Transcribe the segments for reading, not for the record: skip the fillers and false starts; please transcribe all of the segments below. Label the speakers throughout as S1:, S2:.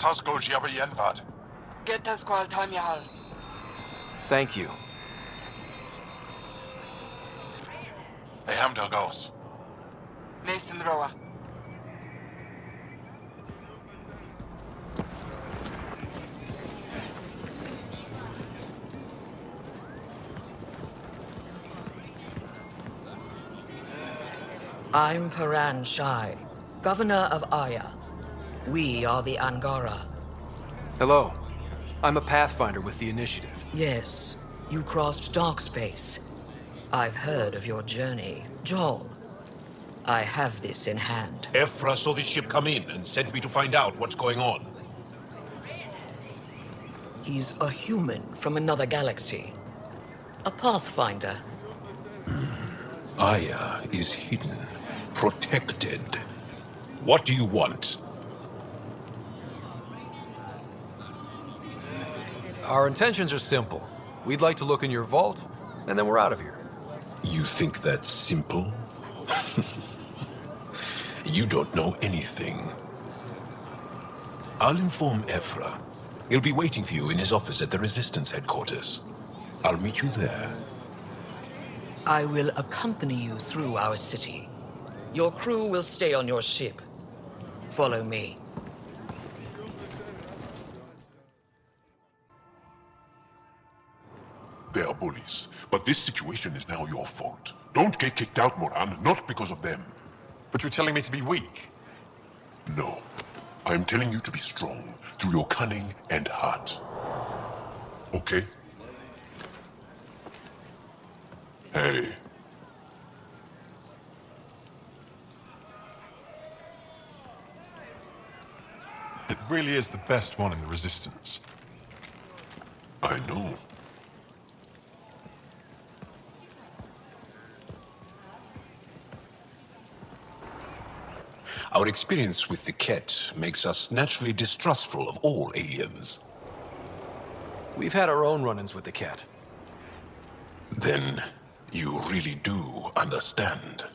S1: Tasco Jiabayenvad.
S2: Get us called Jaal.
S3: Thank you.
S1: I am Dagos.
S2: Mason Roa.
S4: I'm Paran Shai, Governor of Aya. We are the Angara.
S3: Hello. I'm a Pathfinder with the Initiative.
S4: Yes, you crossed dark space. I've heard of your journey, Jaal. I have this in hand.
S5: Ephra saw the ship come in and sent me to find out what's going on.
S4: He's a human from another galaxy. A Pathfinder.
S5: Aya is hidden, protected. What do you want?
S3: Our intentions are simple. We'd like to look in your vault, and then we're out of here.
S5: You think that's simple? You don't know anything. I'll inform Ephra. He'll be waiting for you in his office at the Resistance headquarters. I'll meet you there.
S4: I will accompany you through our city. Your crew will stay on your ship. Follow me.
S6: They are bullies, but this situation is now your fault. Don't get kicked out, Moran, not because of them.
S1: But you're telling me to be weak?
S6: No. I'm telling you to be strong, through your cunning and heart. Okay? Hey.
S1: It really is the best one in the Resistance.
S6: I know.
S5: Our experience with the Ket makes us naturally distrustful of all aliens.
S3: We've had our own run-ins with the cat.
S5: Then, you really do understand.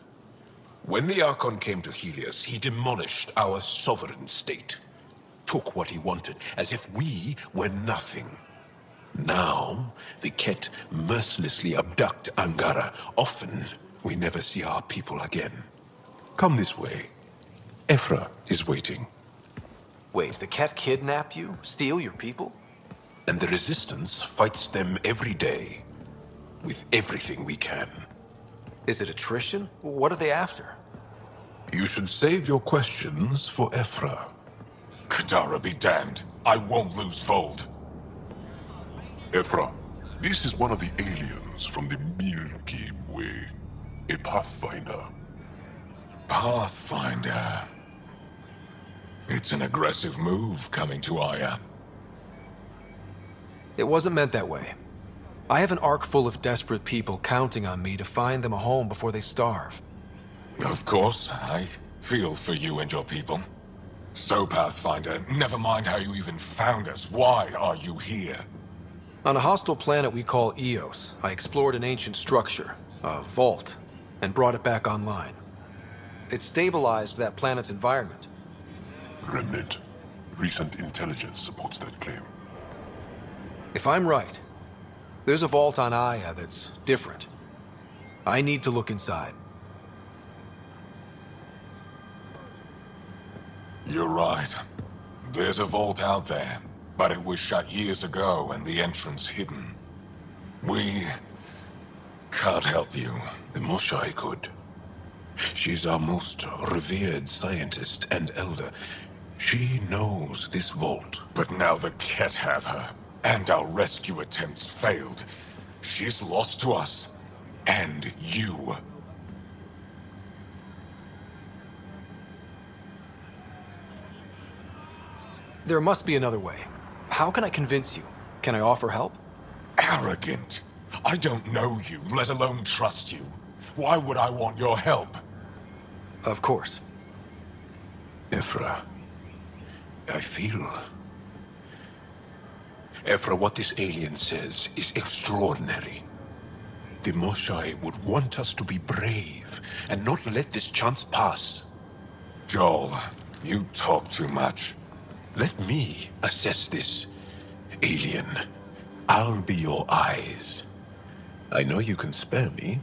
S5: When the Archon came to Helios, he demolished our sovereign state. Took what he wanted, as if we were nothing. Now, the Ket mercilessly abduct Angara. Often, we never see our people again. Come this way. Ephra is waiting.
S3: Wait, the cat kidnapped you? Steal your people?
S5: And the Resistance fights them every day. With everything we can.
S3: Is it attrition? What are they after?
S5: You should save your questions for Ephra.
S6: Kadara be damned. I won't lose Vold. Ephra, this is one of the aliens from the Milky Way. A Pathfinder.
S7: Pathfinder. It's an aggressive move coming to Aya.
S3: It wasn't meant that way. I have an ark full of desperate people counting on me to find them a home before they starve.
S7: Of course, I feel for you and your people. So, Pathfinder, never mind how you even found us. Why are you here?
S3: On a hostile planet we call Eos, I explored an ancient structure, a vault, and brought it back online. It stabilized that planet's environment.
S6: Remnant. Recent intelligence supports that claim.
S3: If I'm right, there's a vault on Aya that's different. I need to look inside.
S7: You're right. There's a vault out there, but it was shut years ago and the entrance hidden. We can't help you.
S5: The Moshai could. She's our most revered scientist and elder. She knows this vault.
S7: But now the Ket have her, and our rescue attempts failed. She's lost to us, and you.
S3: There must be another way. How can I convince you? Can I offer help?
S7: Arrogant. I don't know you, let alone trust you. Why would I want your help?
S3: Of course.
S5: Ephra, I feel... Ephra, what this alien says is extraordinary. The Moshai would want us to be brave and not let this chance pass.
S7: Jaal, you talk too much.
S5: Let me assess this, alien. I'll be your eyes. I know you can spare me.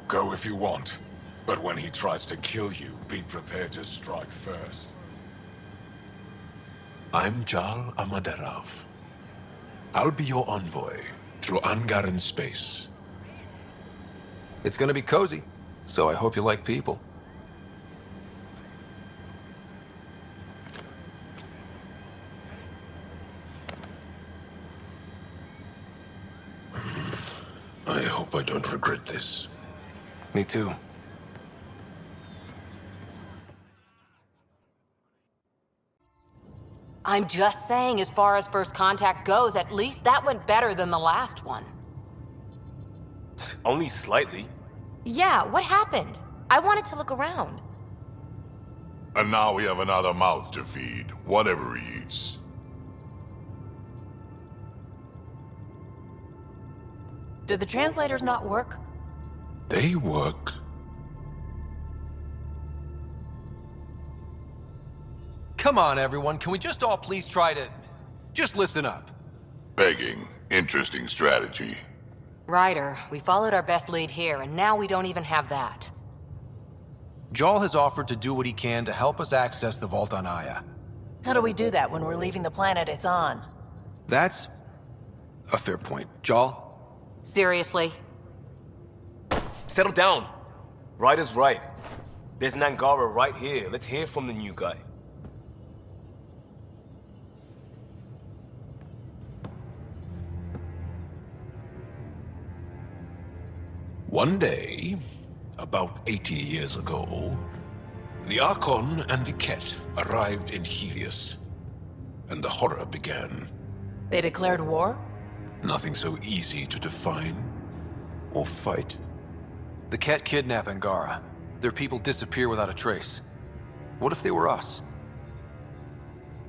S7: Go if you want. But when he tries to kill you, be prepared to strike first.
S5: I'm Jaal Darav. I'll be your envoy through Angaran space.
S3: It's gonna be cozy, so I hope you like people.
S5: I hope I don't regret this.
S3: Me too.
S8: I'm just saying, as far as first contact goes, at least that went better than the last one.
S9: Only slightly.
S8: Yeah, what happened? I wanted to look around.
S6: And now we have another mouth to feed, whatever he eats.
S8: Did the translators not work?
S5: They work.
S3: Come on, everyone. Can we just all please try to... just listen up?
S6: Begging. Interesting strategy.
S8: Ryder, we followed our best lead here, and now we don't even have that.
S3: Jaal has offered to do what he can to help us access the vault on Aya.
S10: How do we do that when we're leaving the planet it's on?
S3: That's a fair point. Jaal?
S8: Seriously?
S9: Settle down. Ryder's right. There's an Angara right here. Let's hear from the new guy.
S5: One day, about 80 years ago, the Archon and the Ket arrived in Helios, and the horror began.
S10: They declared war?
S5: Nothing so easy to define or fight.
S3: The Ket kidnap Angara. Their people disappear without a trace. What if they were us?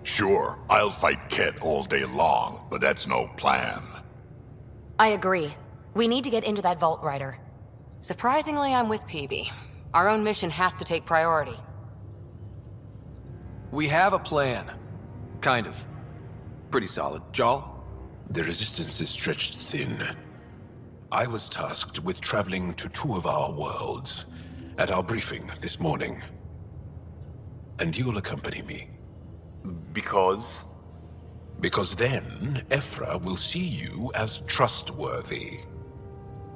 S6: Sure, I'll fight Ket all day long, but that's no plan.
S8: I agree. We need to get into that vault, Ryder. Surprisingly, I'm with PB. Our own mission has to take priority.
S3: We have a plan. Kind of. Pretty solid. Jaal?
S5: The resistance is stretched thin. I was tasked with traveling to two of our worlds at our briefing this morning. And you'll accompany me.
S9: Because?
S5: Because then, Ephra will see you as trustworthy.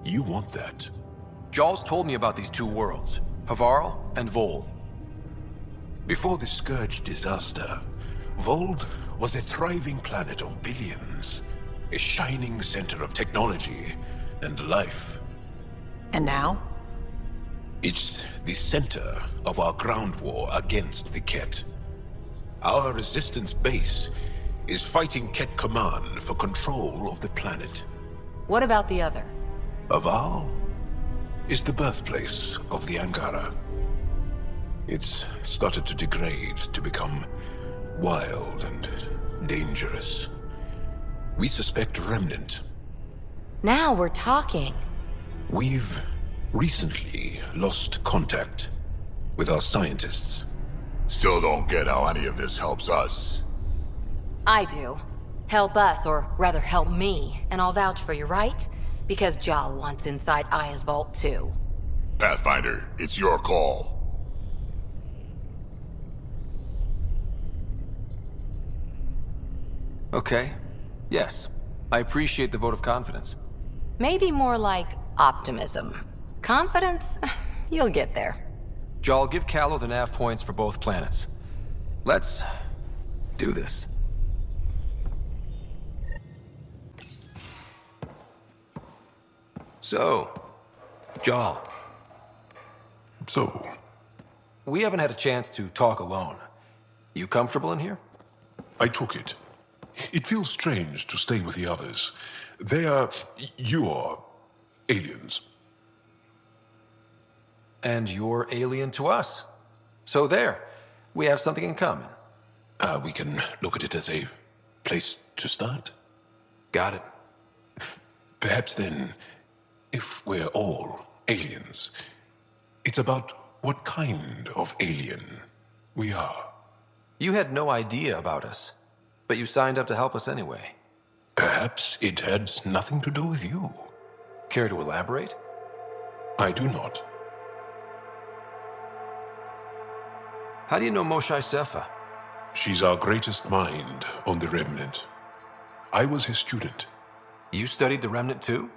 S5: You want that.
S3: Jaal's told me about these two worlds, Havarl and Vol.
S5: Before the Scourge disaster, Vold was a thriving planet of billions. A shining center of technology and life.
S10: And now?
S5: It's the center of our ground war against the Ket. Our resistance base is fighting Ket Command for control of the planet.
S8: What about the other?
S5: Havarl is the birthplace of the Angara. It's started to degrade, to become wild and dangerous. We suspect Remnant.
S8: Now we're talking.
S5: We've recently lost contact with our scientists.
S6: Still don't get how any of this helps us.
S8: I do. Help us, or rather help me, and I'll vouch for you, right? Because Jaal wants inside Aya's vault too.
S6: Pathfinder, it's your call.
S3: Okay. Yes. I appreciate the vote of confidence.
S8: Maybe more like optimism. Confidence? You'll get there.
S3: Jaal, give Callow the nav points for both planets. Let's do this. So, Jaal.
S6: So,
S3: We haven't had a chance to talk alone. You comfortable in here?
S6: I took it. It feels strange to stay with the others. They are... you are... aliens.
S3: And you're alien to us. So there. We have something in common.
S5: We can look at it as a place to start.
S3: Got it.
S5: Perhaps then, if we're all aliens, it's about what kind of alien we are.
S3: You had no idea about us. But you signed up to help us anyway.
S5: Perhaps it had nothing to do with you.
S3: Care to elaborate?
S5: I do not.
S3: How do you know Moshae Sefa?
S5: She's our greatest mind on the Remnant. I was his student.
S3: You studied the Remnant too?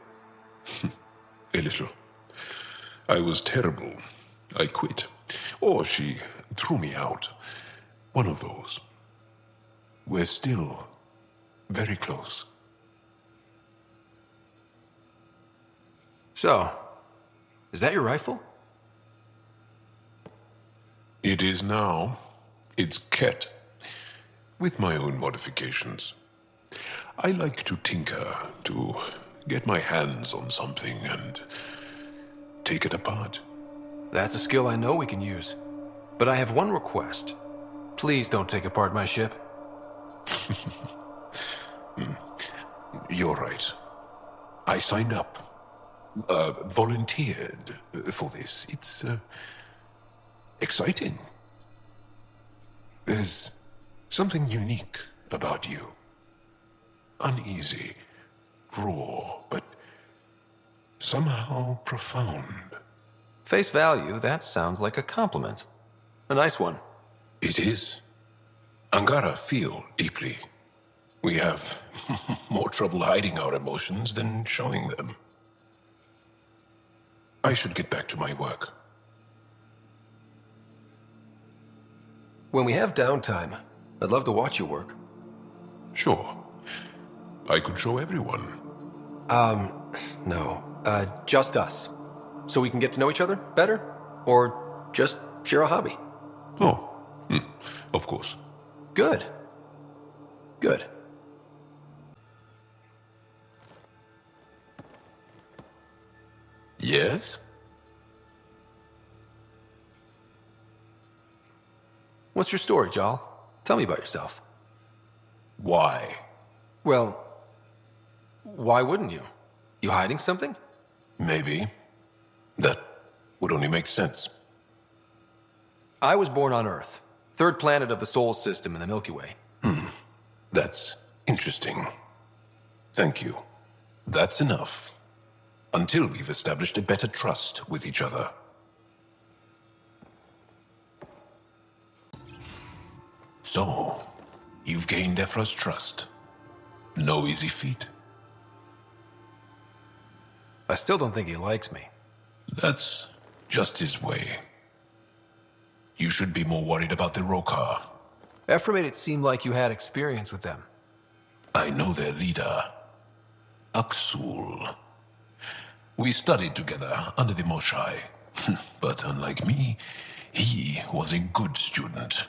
S5: A little. I was terrible. I quit. Or she threw me out. One of those. We're still very close.
S3: So, is that your rifle?
S5: It is now. It's Ket. With my own modifications. I like to tinker, to get my hands on something and take it apart.
S3: That's a skill I know we can use. But I have one request. Please don't take apart my ship.
S5: You're right. I signed up. Volunteered for this. It's exciting. There's something unique about you. Uneasy, raw, but somehow profound.
S3: Face value, that sounds like a compliment. A nice one.
S5: It is. Angara feel deeply. We have more trouble hiding our emotions than showing them. I should get back to my work.
S3: When we have downtime, I'd love to watch you work.
S5: Sure. I could show everyone.
S3: No. Just us. So we can get to know each other better? Or just share a hobby?
S5: Oh, of course.
S3: Good. Good.
S5: Yes?
S3: What's your story, Jaal? Tell me about yourself.
S5: Why?
S3: Well, why wouldn't you? You hiding something?
S5: Maybe. That would only make sense.
S3: I was born on Earth, third planet of the Sol system in the Milky Way.
S5: That's interesting. Thank you. That's enough. Until we've established a better trust with each other. So, you've gained Ephra's trust. No easy feat.
S3: I still don't think he likes me.
S5: That's just his way. You should be more worried about the Rokar.
S3: Ephra made it seem like you had experience with them.
S5: I know their leader, Aksul. We studied together under the Moshae. But unlike me, he was a good student.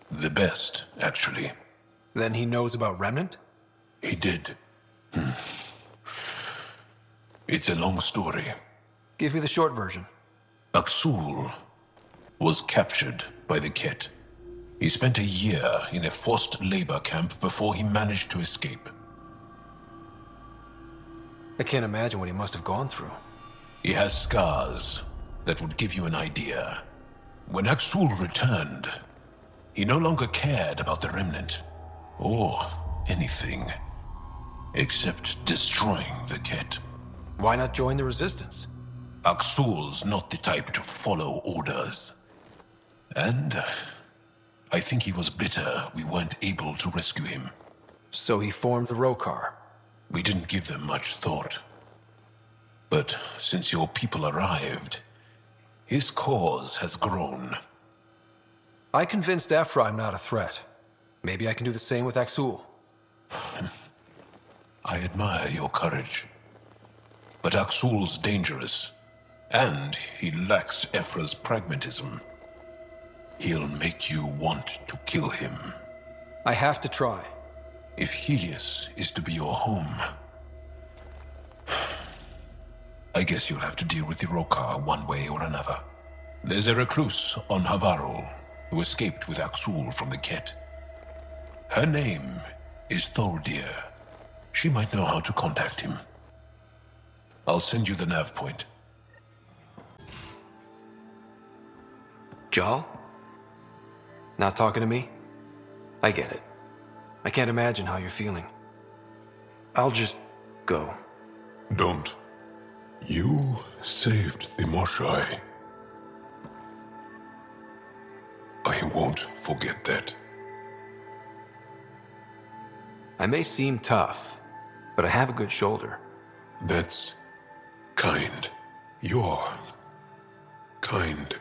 S5: The best, actually.
S3: Then he knows about Remnant?
S5: He did. It's a long story.
S3: Give me the short version.
S5: Aksul was captured by the Ket. He spent a year in a forced labor camp before he managed to escape.
S3: I can't imagine what he must have gone through.
S5: He has scars that would give you an idea. When Aksul returned, he no longer cared about the Remnant, or anything, except destroying the Ket.
S3: Why not join the Resistance?
S5: Aksul's not the type to follow orders. And I think he was bitter we weren't able to rescue him.
S3: So he formed the Rokar.
S5: We didn't give them much thought. But since your people arrived, his cause has grown.
S3: I convinced Ephra I'm not a threat. Maybe I can do the same with Aksul.
S5: I admire your courage. But Aksul's dangerous, and he lacks Ephra's pragmatism. He'll make you want to kill him.
S3: I have to try.
S5: If Helios is to be your home, I guess you'll have to deal with the Rokar one way or another. There's a recluse on Havarul who escaped with Aksul from the Ket. Her name is Thordir. She might know how to contact him. I'll send you the nav point.
S3: Jaal? Not talking to me? I get it. I can't imagine how you're feeling. I'll just go.
S6: Don't. You saved the Moshai. I won't forget that.
S3: I may seem tough, but I have a good shoulder.
S6: That's kind. You're kind.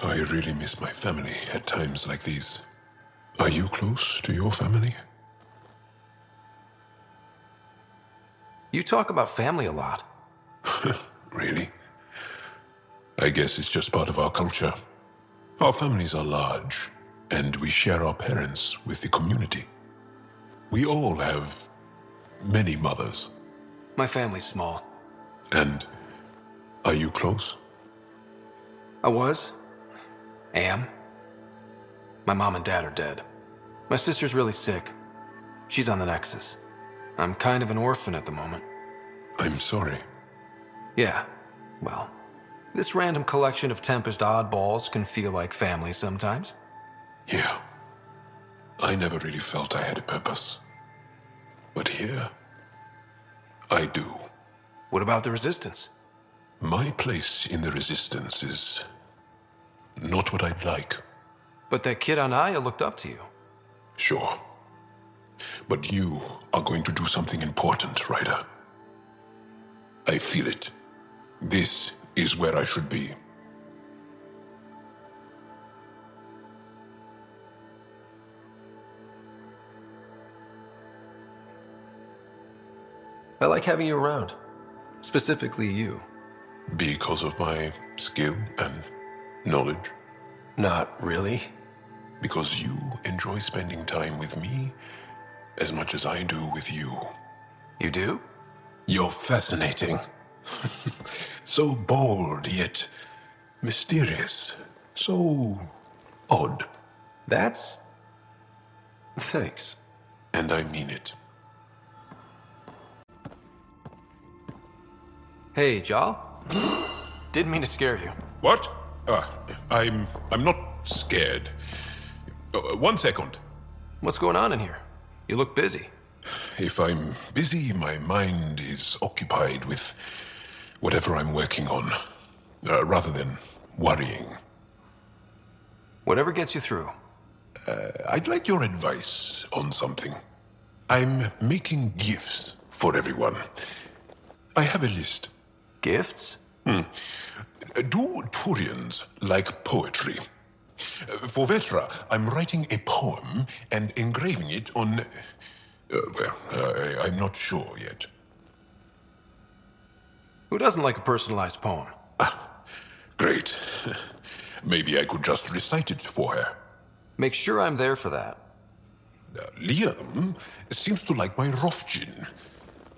S6: I really miss my family at times like these. Are you close to your family?
S3: You talk about family a lot.
S6: Really? I guess it's just part of our culture. Our families are large, and we share our parents with the community. We all have many mothers.
S3: My family's small.
S6: And are you close?
S3: I was. Am. My mom and dad are dead. My sister's really sick. She's on the Nexus. I'm kind of an orphan at the moment.
S6: I'm sorry.
S3: Yeah, well, this random collection of Tempest oddballs can feel like family sometimes.
S6: Yeah. I never really felt I had a purpose. But here, I do.
S3: What about the Resistance?
S6: My place in the Resistance is not what I'd like.
S3: But that kid on Aya looked up to you.
S6: Sure. But you are going to do something important, Ryder. I feel it. This is where I should be.
S3: I like having you around. Specifically you.
S6: Because of my skill and knowledge.
S3: Not really.
S6: Because you enjoy spending time with me as much as I do with you.
S3: You do?
S6: You're fascinating. So bold, yet mysterious. So odd.
S3: That's... Thanks.
S6: And I mean it.
S3: Hey, Jaal. Didn't mean to scare you.
S6: What? I'm not scared. 1 second.
S3: What's going on in here? You look busy.
S6: If I'm busy, my mind is occupied with whatever I'm working on, rather than worrying.
S3: Whatever gets you through.
S6: I'd like your advice on something. I'm making gifts for everyone. I have a list.
S3: Gifts?
S6: Do Turians like poetry? For Vetra, I'm writing a poem and engraving it on... I'm not sure yet.
S3: Who doesn't like a personalized poem?
S6: Great. Maybe I could just recite it for her.
S3: Make sure I'm there for that.
S6: Liam seems to like my Rofjin.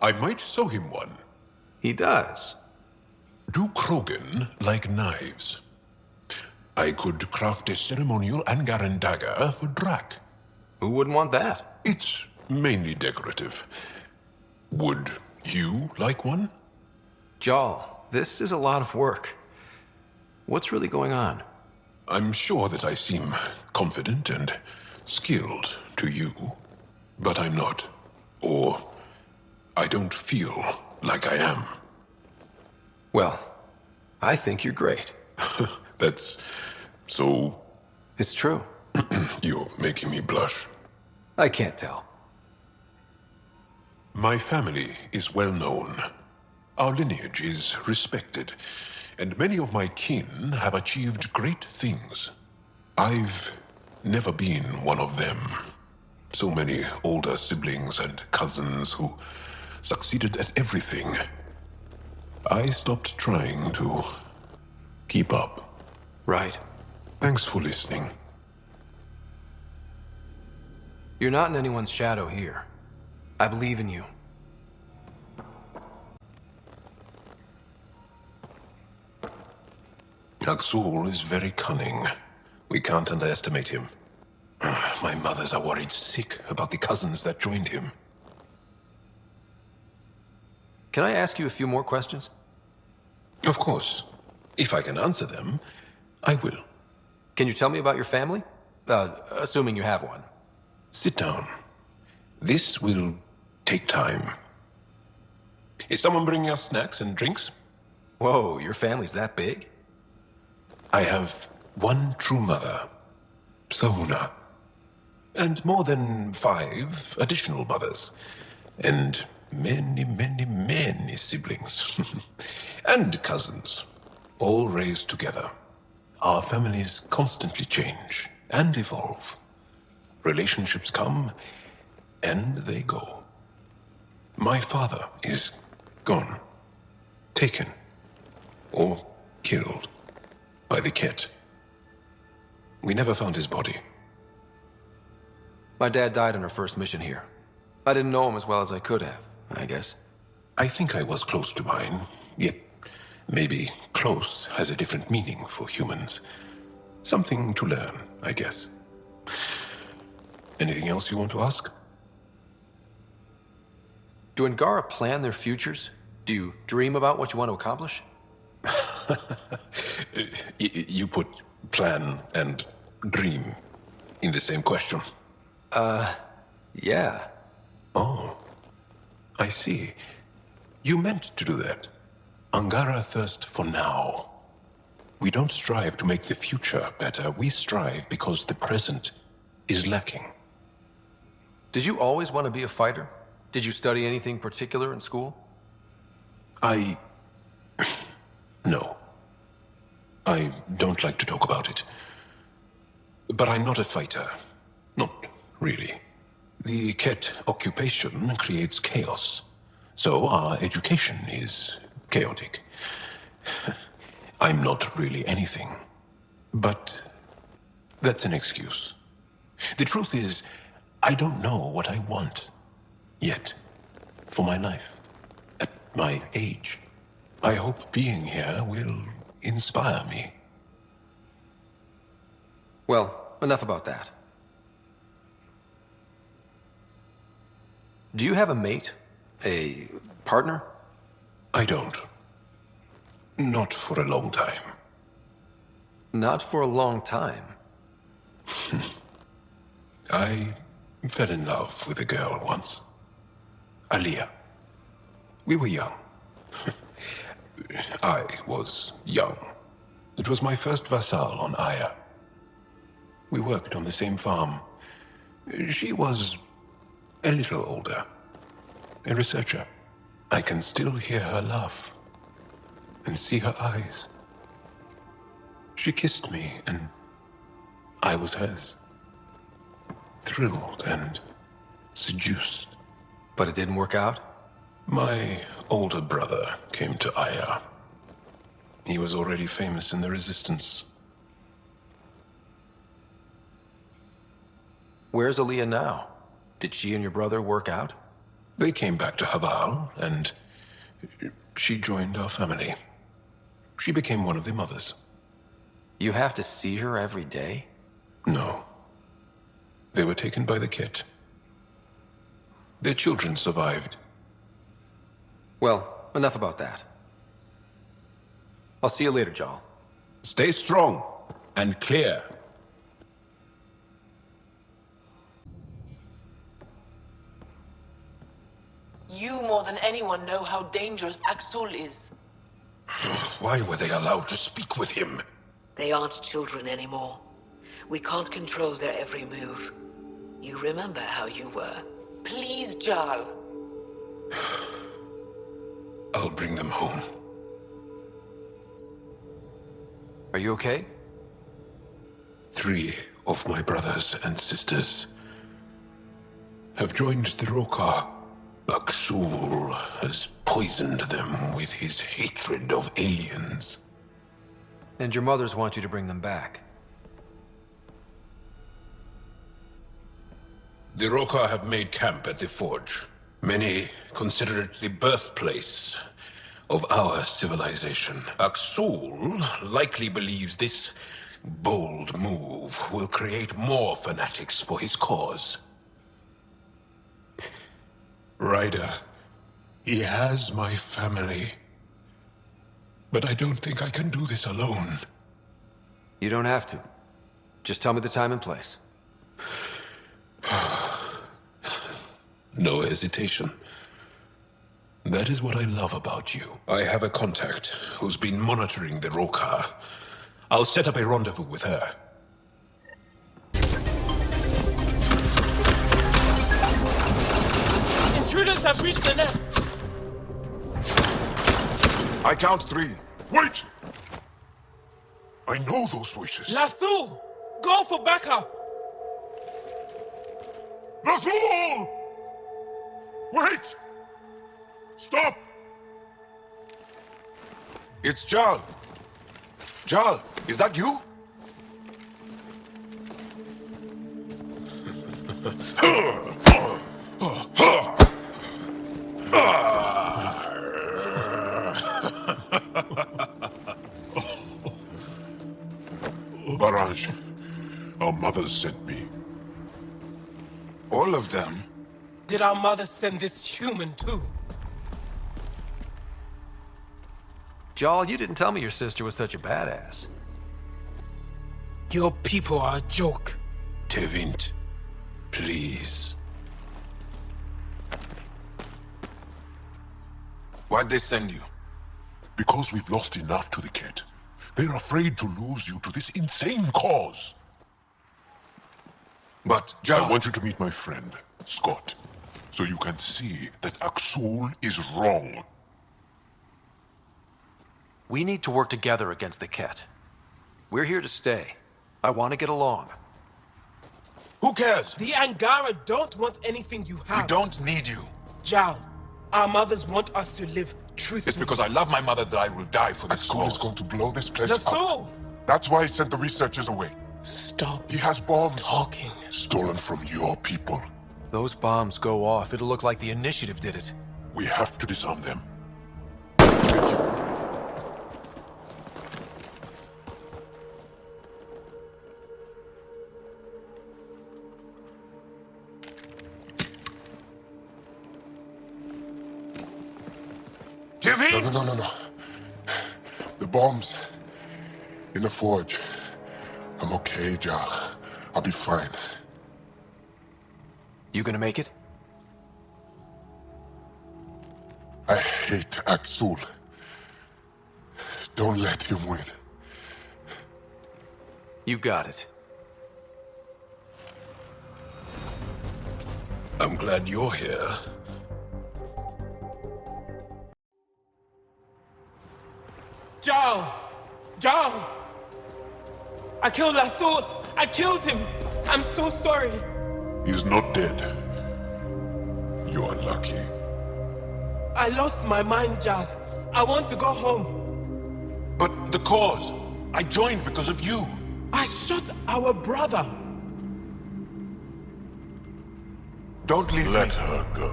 S6: I might sew him one.
S3: He does.
S6: Do Krogan like knives? I could craft a ceremonial Angaran dagger for Drak.
S3: Who wouldn't want that?
S6: It's mainly decorative. Would you like one?
S3: Jaal, this is a lot of work. What's really going on?
S6: I'm sure that I seem confident and skilled to you, but I'm not. Or I don't feel like I am.
S3: Well, I think you're great.
S6: That's so...
S3: It's true.
S6: You're making me blush.
S3: I can't tell.
S6: My family is well known. Our lineage is respected, and many of my kin have achieved great things. I've never been one of them. So many older siblings and cousins who succeeded at everything. I stopped trying to keep up.
S3: Right.
S6: Thanks for listening.
S3: You're not in anyone's shadow here. I believe in you.
S6: Aksul is very cunning. We can't underestimate him. My mothers are worried sick about the cousins that joined him.
S3: Can I ask you a few more questions?
S6: Of course. If I can answer them, I will.
S3: Can you tell me about your family? Assuming you have one.
S6: Sit down. This will take time. Is someone bringing us snacks and drinks?
S3: Whoa, your family's that big?
S6: I have one true mother, Sahuna, and more than 5 additional mothers, and many siblings, and cousins, all raised together. Our families constantly change and evolve. Relationships come and they go. My father is gone, taken, or killed by the Ket. We never found his body.
S3: My dad died on our first mission here. I didn't know him as well as I could have, I guess.
S6: I think I was close to mine, yet maybe close has a different meaning for humans. Something to learn, I guess. Anything else you want to ask?
S3: Do Angara plan their futures? Do you dream about what you want to accomplish?
S6: You put plan and dream in the same question.
S3: Yeah.
S6: Oh, I see. You meant to do that. Angara thirst for now. We don't strive to make the future better. We strive because the present is lacking.
S3: Did you always want to be a fighter? Did you study anything particular in school?
S6: No. I don't like to talk about it. But I'm not a fighter. Not really. The Ket occupation creates chaos. So our education is chaotic. I'm not really anything. But that's an excuse. The truth is, I don't know what I want. Yet. For my life. At my age. I hope being here will inspire me.
S3: Well, enough about that. Do you have a mate? A partner?
S6: I don't. Not for a long time.
S3: Not for a long time.
S6: I fell in love with a girl once. Aliyah. We were young. I was young. It was my first vassal on Aya. We worked on the same farm. She was a little older. A researcher. I can still hear her laugh. And see her eyes. She kissed me and I was hers. Thrilled and seduced.
S3: But it didn't work out?
S6: My older brother came to Aya. He was already famous in the Resistance.
S3: Where's Aliyah now? Did she and your brother work out?
S6: They came back to Haval, and she joined our family. She became one of the mothers.
S3: You have to see her every day?
S6: No. They were taken by the Ket. Their children survived.
S3: Well, enough about that. I'll see you later, Jaal.
S5: Stay strong and clear.
S11: You more than anyone know how dangerous Axul is.
S6: Why were they allowed to speak with him?
S4: They aren't children anymore. We can't control their every move. You remember how you were.
S11: Please, Jaal.
S6: I'll bring them home.
S3: Are you okay?
S6: 3 of my brothers and sisters have joined the Roka. Axul has poisoned them with his hatred of aliens.
S3: And your mothers want you to bring them back.
S6: The Roka have made camp at the Forge. Many consider it the birthplace of our civilization. Axul likely believes this bold move will create more fanatics for his cause. Ryder, he has my family. But I don't think I can do this alone.
S3: You don't have to. Just tell me the time and place.
S6: No hesitation. That is what I love about you. I have a contact who's been monitoring the Roka. I'll set up a rendezvous with her.
S11: Intruders have reached the nest.
S7: I count 3.
S6: Wait! I know those voices.
S11: Lathu! Go for backup!
S6: Nathul! Wait! Stop!
S7: It's Jaal. Jaal, is that you?
S6: Barrage, our mothers sent me.
S7: All of them?
S11: Did our mother send this human too?
S3: Jaal, you didn't tell me your sister was such a badass.
S11: Your people are a joke.
S6: Tevint, please.
S7: Why'd they send you?
S6: Because we've lost enough to the Ket. They're afraid to lose you to this insane cause.
S7: But,
S6: I
S7: Jaal...
S6: want you to meet my friend, Scott, so you can see that Axul is wrong.
S3: We need to work together against the Ket. We're here to stay. I want to get along.
S7: Who cares?
S11: The Angara don't want anything you have.
S7: We don't need you.
S11: Jaal, our mothers want us to live truthfully.
S7: It's because I love my mother that I will die for this
S6: Axul is
S7: cause.
S6: going to blow this place
S11: Lathu!
S6: up. That's why he sent the researchers away.
S11: Stop
S6: He has bombs.
S11: talking.
S6: Stolen from your people.
S3: Those bombs go off, it'll look like the Initiative did it.
S6: We have to disarm them. No. The bombs. In the forge. I'm okay, Jaal. I'll be fine.
S3: You gonna make it?
S6: I hate Axul. Don't let him win.
S3: You got it.
S6: I'm glad you're here.
S11: Jaal! Jaal! I killed Lathu! I killed him! I'm so sorry!
S6: He's not dead. You're lucky.
S11: I lost my mind, Jaal. I want to go home.
S7: But the cause. I joined because of you.
S11: I shot our brother.
S7: Don't leave
S6: Let
S7: me.
S6: her go.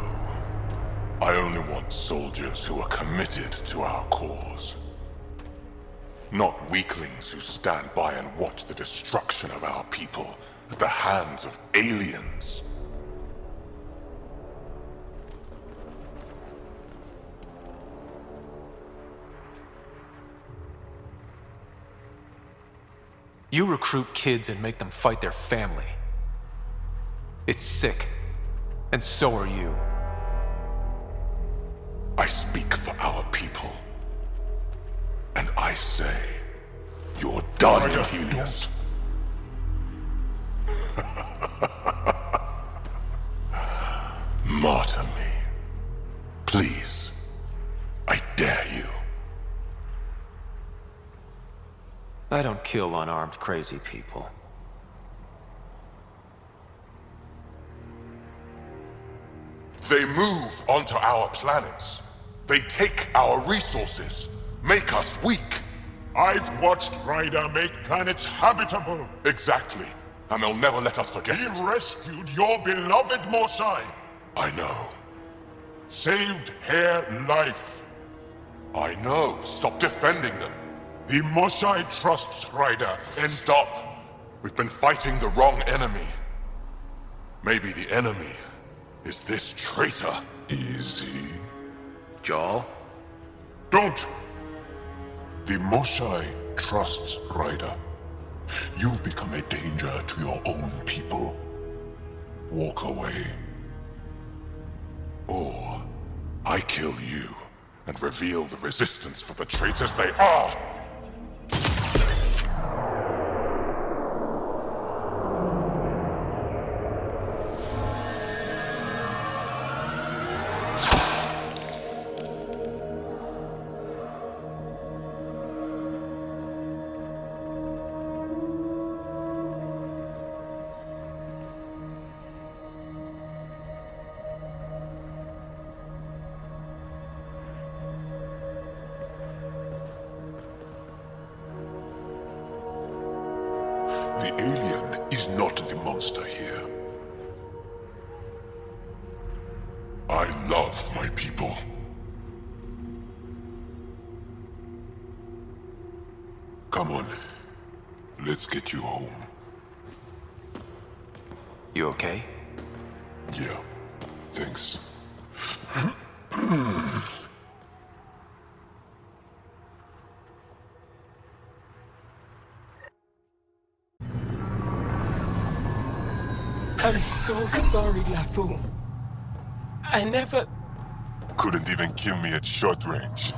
S6: I only want soldiers who are committed to our cause. Not weaklings who stand by and watch the destruction of our people at the hands of aliens.
S3: You recruit kids and make them fight their family. It's sick. And so are you.
S6: I speak for our people. And I say, you're done, Helios. Martyr me. Please. I dare you.
S3: I don't kill unarmed crazy people.
S6: They move onto our planets. They take our resources, make us weak. I've watched Ryder make planets habitable. Exactly. And they'll never let us forget it. He rescued your beloved Mosai. I know. Saved her life. I know. Stop defending them. The Mosai trusts Ryder. And stop. We've been fighting the wrong enemy. Maybe the enemy is this traitor. Easy.
S3: Jaal?
S6: Don't! The Mosai trusts Ryder. You've become a danger to your own people. Walk away.
S7: Or I kill you and reveal the resistance for the traitors they are.
S6: The alien is not the monster here. I love my people. Come on. Let's get you home.
S3: You okay?
S6: Yeah. Thanks.
S11: I'm so sorry, LaFou. I never...
S7: Couldn't even kill me at short range.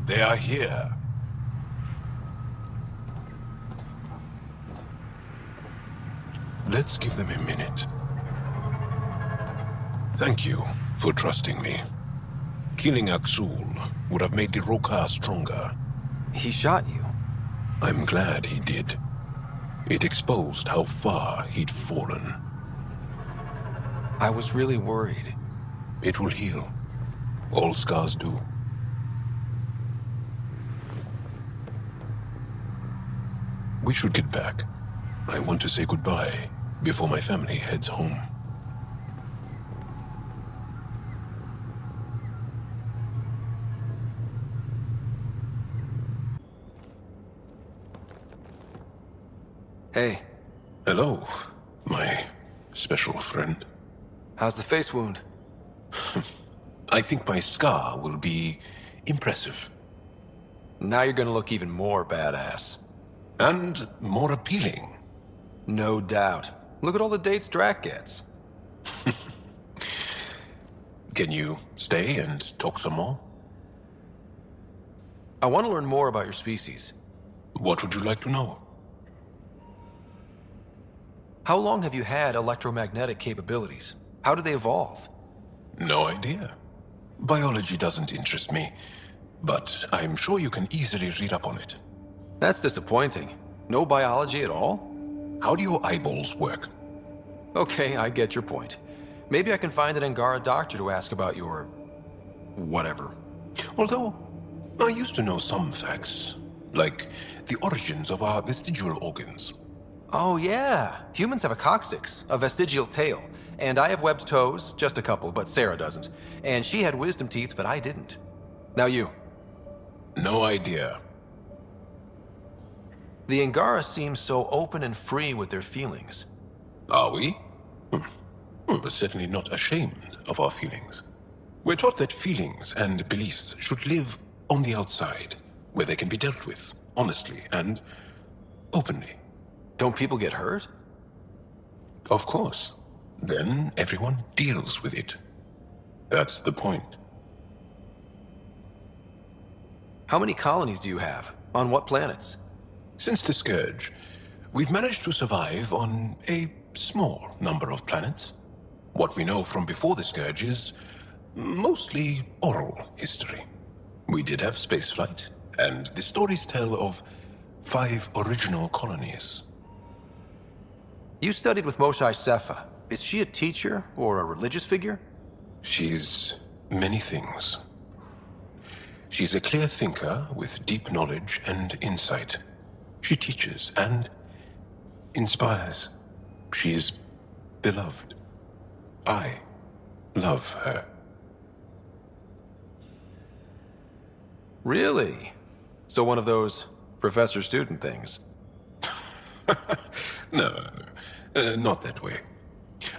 S5: They are here. Let's give them a minute. Thank you for trusting me. Killing Aksul would have made the Rokar stronger.
S3: He shot you.
S5: I'm glad he did. It exposed how far he'd fallen.
S3: I was really worried.
S5: It will heal. All scars do. We should get back. I want to say goodbye before my family heads home.
S3: Hey.
S5: Hello, my special friend.
S3: How's the face wound?
S5: I think my scar will be impressive.
S3: Now you're gonna look even more badass.
S5: And more appealing.
S3: No doubt. Look at all the dates Drac gets.
S5: Can you stay and talk some more?
S3: I want to learn more about your species.
S5: What would you like to know?
S3: How long have you had electromagnetic capabilities? How did they evolve?
S5: No idea. Biology doesn't interest me, but I'm sure you can easily read up on it.
S3: That's disappointing. No biology at all?
S5: How do your eyeballs work?
S3: Okay, I get your point. Maybe I can find an Angara doctor to ask about your... whatever.
S5: Although, I used to know some facts, like the origins of our vestigial organs.
S3: Oh yeah, humans have a coccyx, a vestigial tail, and I have webbed toes, just a couple, but Sarah doesn't. And she had wisdom teeth, but I didn't. Now you.
S5: No idea.
S3: The Angara seem so open and free with their feelings.
S5: Are we? We're certainly not ashamed of our feelings. We're taught that feelings and beliefs should live on the outside, where they can be dealt with, honestly and openly.
S3: Don't people get hurt?
S5: Of course. Then everyone deals with it. That's the point.
S3: How many colonies do you have? On what planets?
S5: Since the Scourge, we've managed to survive on a small number of planets. What we know from before the Scourge is mostly oral history. We did have spaceflight, and the stories tell of 5 original colonies.
S3: You studied with Moshae Sepha. Is she a teacher or a religious figure?
S5: She's many things. She's a clear thinker with deep knowledge and insight. She teaches and inspires. She's beloved. I love her.
S3: Really? So one of those professor-student things?
S5: No, not that way.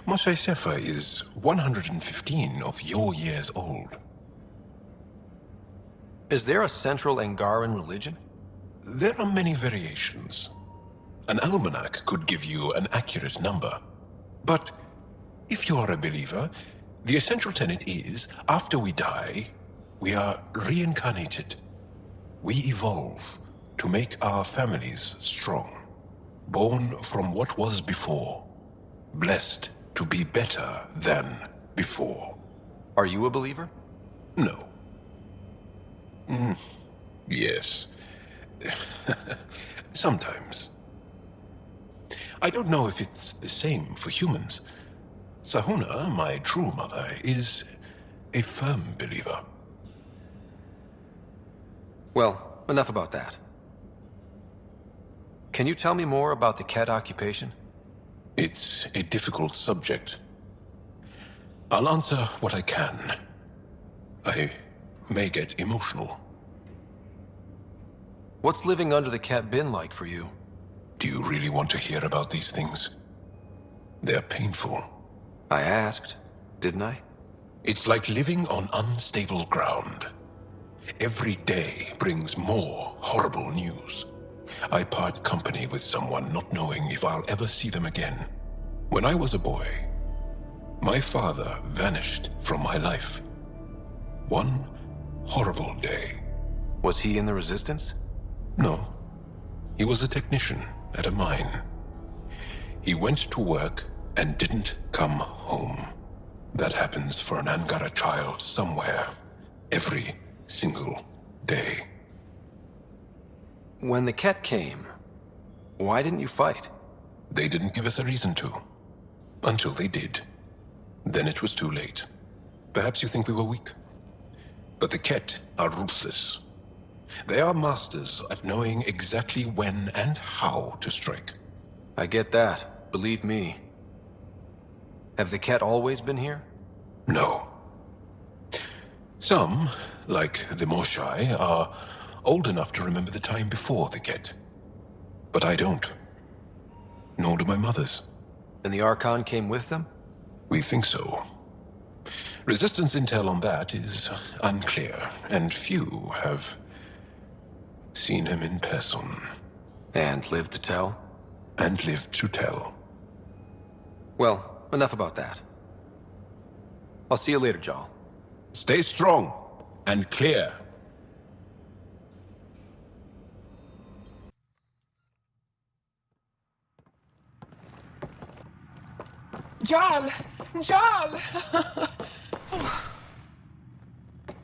S5: Moshae Sepha is 115 of your years old.
S3: Is there a central Angaran religion?
S5: There are many variations.
S6: An almanac could give you an accurate number. But if you are a believer, the essential tenet is, after we die, we are reincarnated. We evolve to make our families strong. Born from what was before. Blessed to be better than before.
S3: Are you a believer?
S6: No. Yes. Sometimes. I don't know if it's the same for humans. Sahuna, my true mother, is a firm believer.
S3: Well, enough about that. Can you tell me more about the cat occupation?
S6: It's a difficult subject. I'll answer what I can. I may get emotional.
S3: What's living under the cat been like for you?
S6: Do you really want to hear about these things? They're painful.
S3: I asked, didn't I?
S6: It's like living on unstable ground. Every day brings more horrible news. I part company with someone not knowing if I'll ever see them again. When I was a boy, my father vanished from my life. One horrible day.
S3: Was he in the Resistance?
S6: No. He was a technician at a mine. He went to work and didn't come home. That happens for an Angara child somewhere, every single day.
S3: When the cat came, why didn't you fight?
S6: They didn't give us a reason to. Until they did. Then it was too late. Perhaps you think we were weak. But the Ket are ruthless. They are masters at knowing exactly when and how to strike.
S3: I get that, believe me. Have the Ket always been here?
S6: No. Some, like the Moshai, are old enough to remember the time before the Ket. But I don't. Nor do my mothers.
S3: And the Archon came with them?
S6: We think so. Resistance intel on that is unclear, and few have seen him in person.
S3: And lived to tell?
S6: And lived to tell.
S3: Well, enough about that. I'll see you later, Jaal.
S6: Stay strong and clear.
S11: Jaal! Jaal!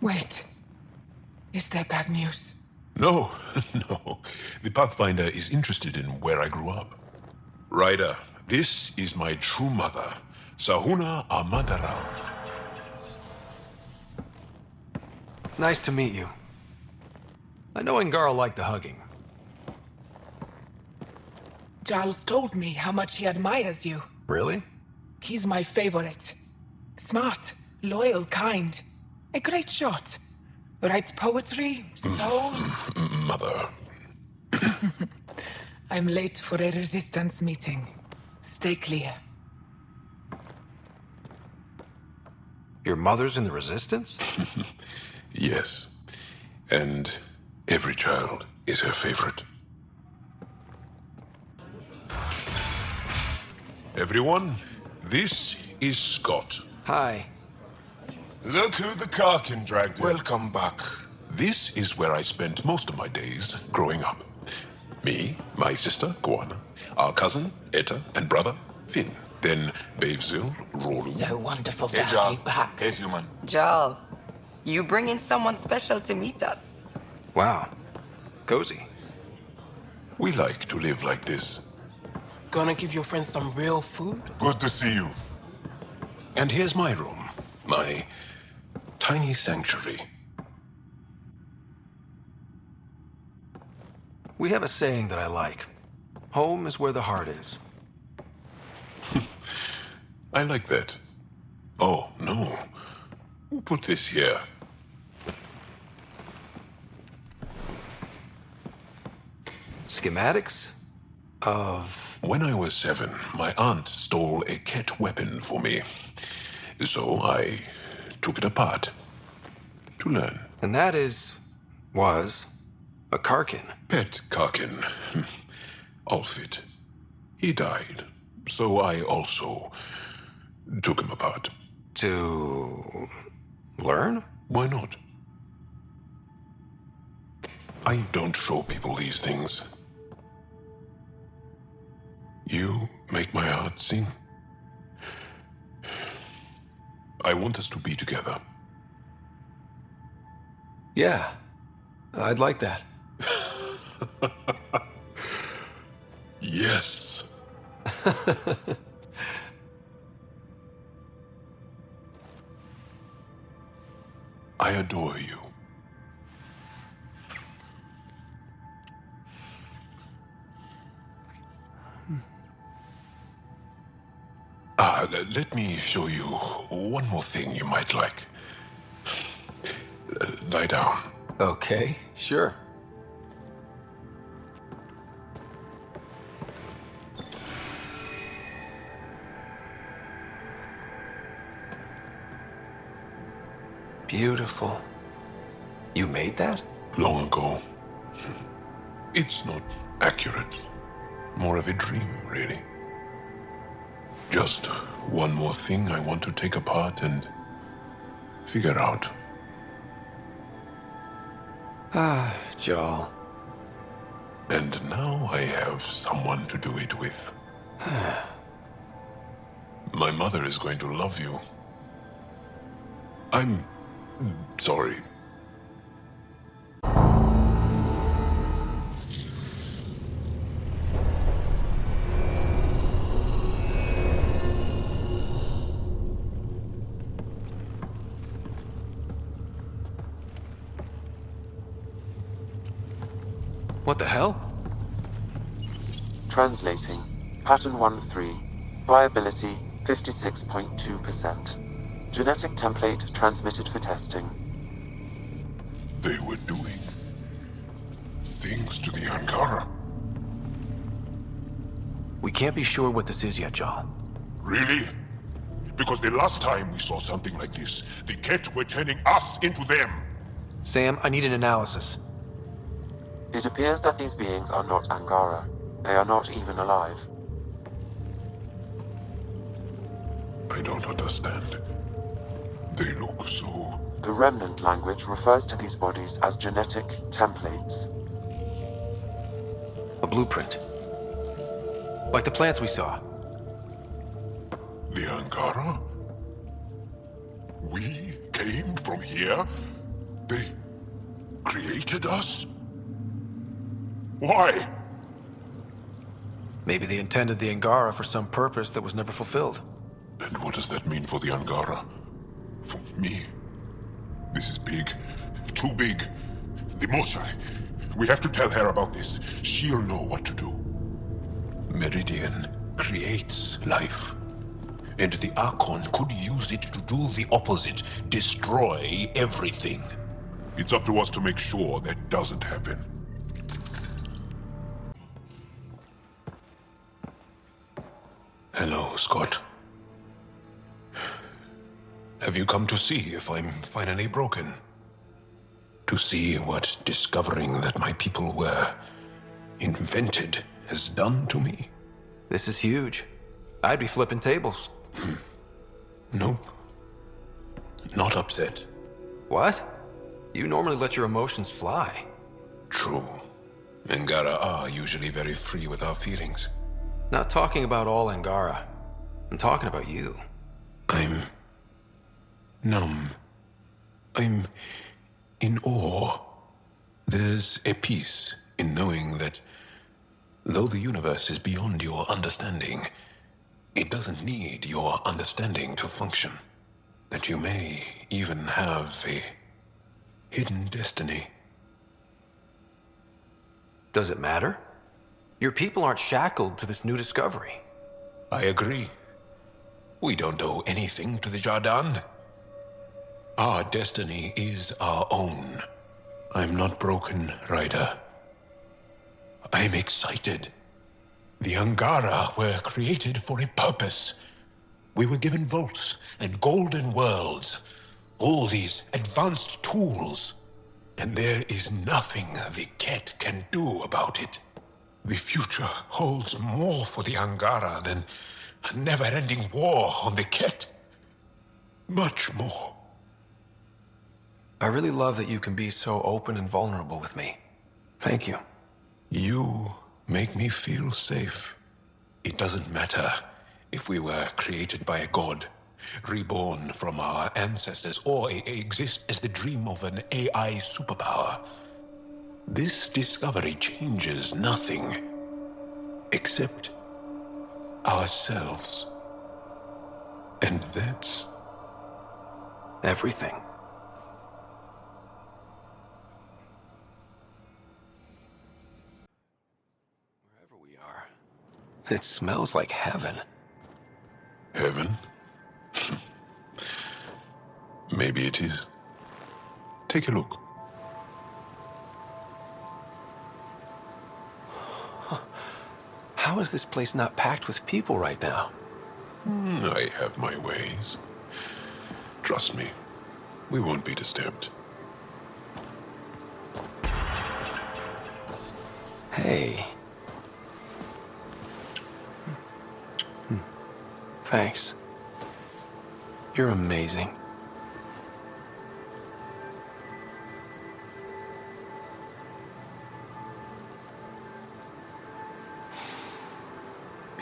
S11: Wait. Is that bad news?
S6: No, no. The Pathfinder is interested in where I grew up. Ryder, this is my true mother, Sahuna Darav.
S3: Nice to meet you. I know Angara liked the hugging.
S11: Jaal's told me how much he admires you.
S3: Really?
S11: He's my favorite. Smart, loyal, kind. A great shot. Writes poetry, sews.
S6: Mother.
S11: I'm late for a resistance meeting. Stay clear.
S3: Your mother's in the Resistance?
S6: Yes. And every child is her favorite. Everyone, this is Scott.
S3: Hi.
S7: Look who the Karkin dragged in.
S6: Welcome back. This is where I spent most of my days growing up. Me, my sister, Koana, our cousin, Etta, and brother, Finn. Then Bavzil, Rolu.
S4: So wonderful to
S7: Hey,
S4: have
S7: Jaal.
S4: you back.
S7: Hey, human.
S12: Jaal, you bring in someone special to meet us.
S3: Wow. Cozy.
S6: We like to live like this.
S11: Gonna give your friends some real food?
S7: Good to see you.
S6: And here's my room. My tiny sanctuary.
S3: We have a saying that I like. Home is where the heart is.
S6: I like that. Oh, no. Who put this here?
S3: Schematics? Of...
S6: When I was 7, my aunt stole a Ket weapon for me. So I took it apart to learn.
S3: And that was a Karkin.
S6: Pet Karkin. All fit. He died, so I also took him apart.
S3: To learn?
S6: Why not? I don't show people these things. You make my heart sing. I want us to be together.
S3: Yeah, I'd like that.
S6: Yes. I adore you. Let me show you one more thing you might like. Lie down.
S3: Okay, sure. Beautiful. You made that?
S6: Long ago. It's not accurate. More of a dream, really. Just one more thing I want to take apart and figure out.
S3: Ah, Jaal.
S6: And now I have someone to do it with. My mother is going to love you. I'm sorry.
S3: What the hell?
S13: Translating. Pattern 1-3. Viability 56.2%. Genetic template transmitted for testing.
S6: They were doing things to the Angara.
S3: We can't be sure what this is yet, Jaal.
S6: Really? Because the last time we saw something like this, the Ket were turning us into them.
S3: Sam, I need an analysis.
S13: It appears that these beings are not Angara. They are not even alive.
S6: I don't understand. They look so...
S13: The remnant language refers to these bodies as genetic templates.
S3: A blueprint. Like the plants we saw.
S6: The Angara? We came from here? They created us? Why?
S3: Maybe they intended the Angara for some purpose that was never fulfilled.
S6: And what does that mean for the Angara? For me? This is big. Too big. The Moshai. We have to tell her about this. She'll know what to do. Meridian creates life. And the Archon could use it to do the opposite. Destroy everything. It's up to us to make sure that doesn't happen. Hello, Scott. Have you come to see if I'm finally broken? To see what discovering that my people were invented has done to me?
S3: This is huge. I'd be flipping tables.
S6: Nope. Not upset.
S3: What? You normally let your emotions fly.
S6: True. Angara are usually very free with our feelings.
S3: Not talking about all Angara. I'm talking about you.
S6: I'm numb. I'm in awe. There's a peace in knowing that though the universe is beyond your understanding, it doesn't need your understanding to function. That you may even have a hidden destiny.
S3: Does it matter? Your people aren't shackled to this new discovery.
S6: I agree. We don't owe anything to the Jardan. Our destiny is our own. I'm not broken, Ryder. I'm excited. The Angara were created for a purpose. We were given vaults and golden worlds. All these advanced tools. And there is nothing the Ket can do about it.
S5: The future holds more for the Angara than a never-ending war on the Ket. Much more.
S3: I really love that you can be so open and vulnerable with me. Thank you.
S5: You make me feel safe. It doesn't matter if we were created by a god, reborn from our ancestors, or exist as the dream of an AI superpower. This discovery changes nothing except ourselves. And that's
S3: everything. Wherever we are, it smells like heaven.
S6: Heaven? Maybe it is. Take a look.
S3: How is this place not packed with people right now?
S6: I have my ways. Trust me, we won't be disturbed.
S3: Hey. Thanks. You're amazing.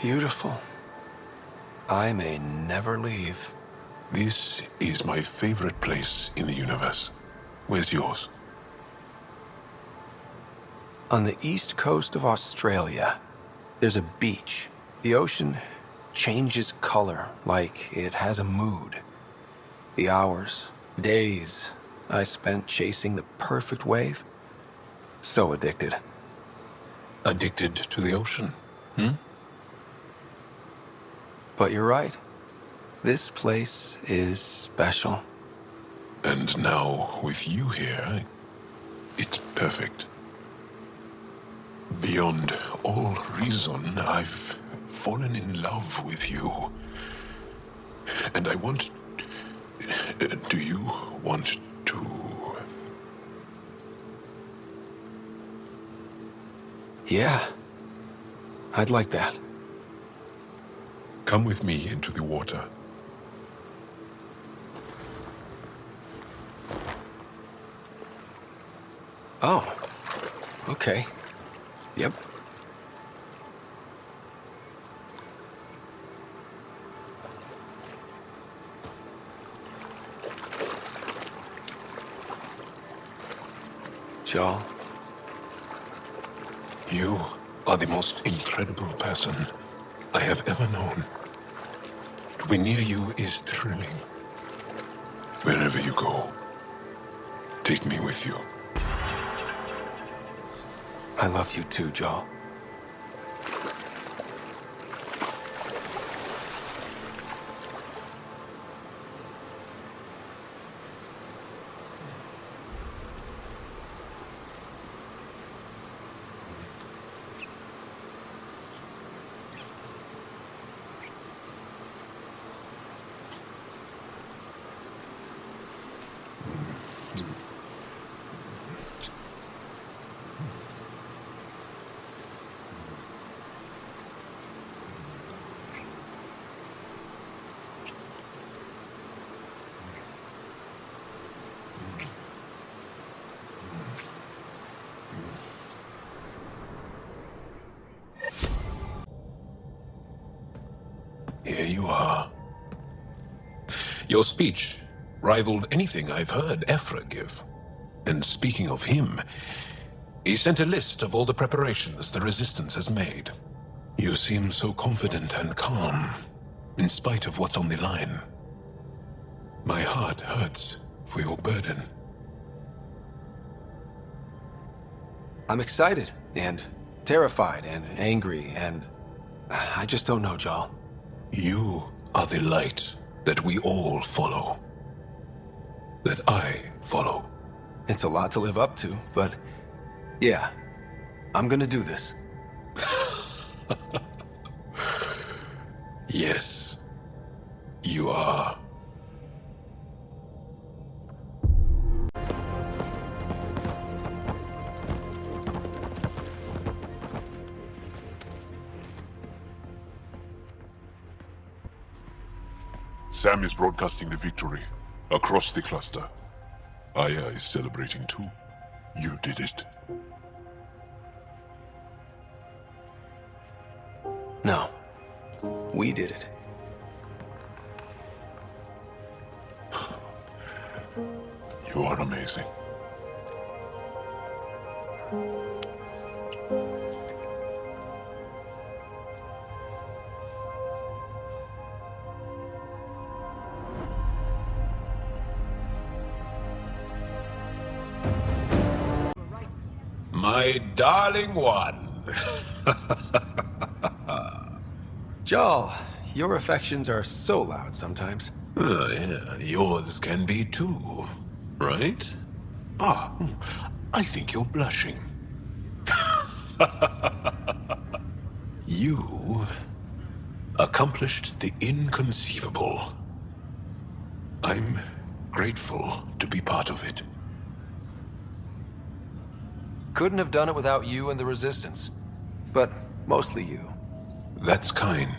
S3: Beautiful. I may never leave.
S6: This is my favorite place in the universe. Where's yours?
S3: On the east coast of Australia, there's a beach. The ocean changes color like it has a mood. The hours, days I spent chasing the perfect wave. So addicted.
S5: addicted to the ocean.
S3: But you're right. This place is special.
S6: And now, with you here, it's perfect. Beyond all reason, I've fallen in love with you. And I want... do you want to...
S3: Yeah. I'd like that.
S6: Come with me into the water.
S3: Oh. Okay. Yep. Jaal.
S6: You are the most incredible person I have ever known. To be near you is thrilling. Wherever you go, take me with you.
S3: I love you too, Jaal.
S5: Here you are. Your speech rivaled anything I've heard Ephra give. And speaking of him, he sent a list of all the preparations the Resistance has made. You seem so confident and calm, in spite of what's on the line. My heart hurts for your burden.
S3: I'm excited, and terrified, and angry, and... I just don't know, Jaal.
S5: You are the light that we all follow. That I follow.
S3: It's a lot to live up to, but... yeah, I'm gonna do this.
S5: Yes, you are.
S6: Sam is broadcasting the victory across the cluster. Aya is celebrating too. You did it.
S3: No. We did it.
S6: You are amazing.
S5: My darling one.
S3: Jaal, your affections are so loud sometimes.
S5: Yeah, yours can be too, right? I think you're blushing. You accomplished the inconceivable. I'm grateful to be part of it.
S3: Couldn't have done it without you and the Resistance. But mostly you.
S5: That's kind.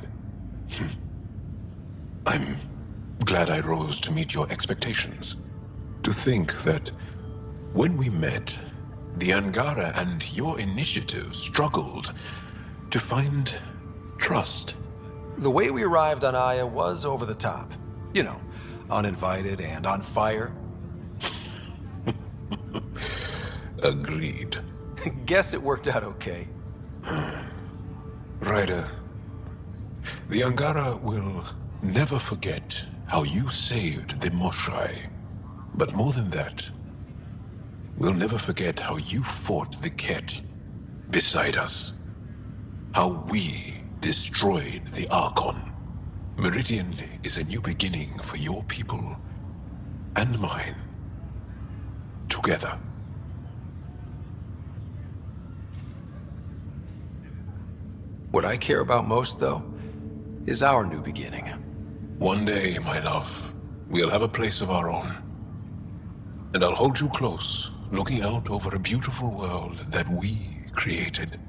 S5: I'm glad I rose to meet your expectations. To think that when we met, the Angara and your initiative struggled to find trust.
S3: The way we arrived on Aya was over the top. You know, uninvited and on fire.
S5: Agreed.
S3: Guess it worked out okay.
S5: Ryder, the Angara will never forget how you saved the Moshai. But more than that, we'll never forget how you fought the Ket beside us. How we destroyed the Archon. Meridian is a new beginning for your people and mine. Together.
S3: What I care about most, though, is our new beginning.
S5: One day, my love, we'll have a place of our own. And I'll hold you close, looking out over a beautiful world that we created.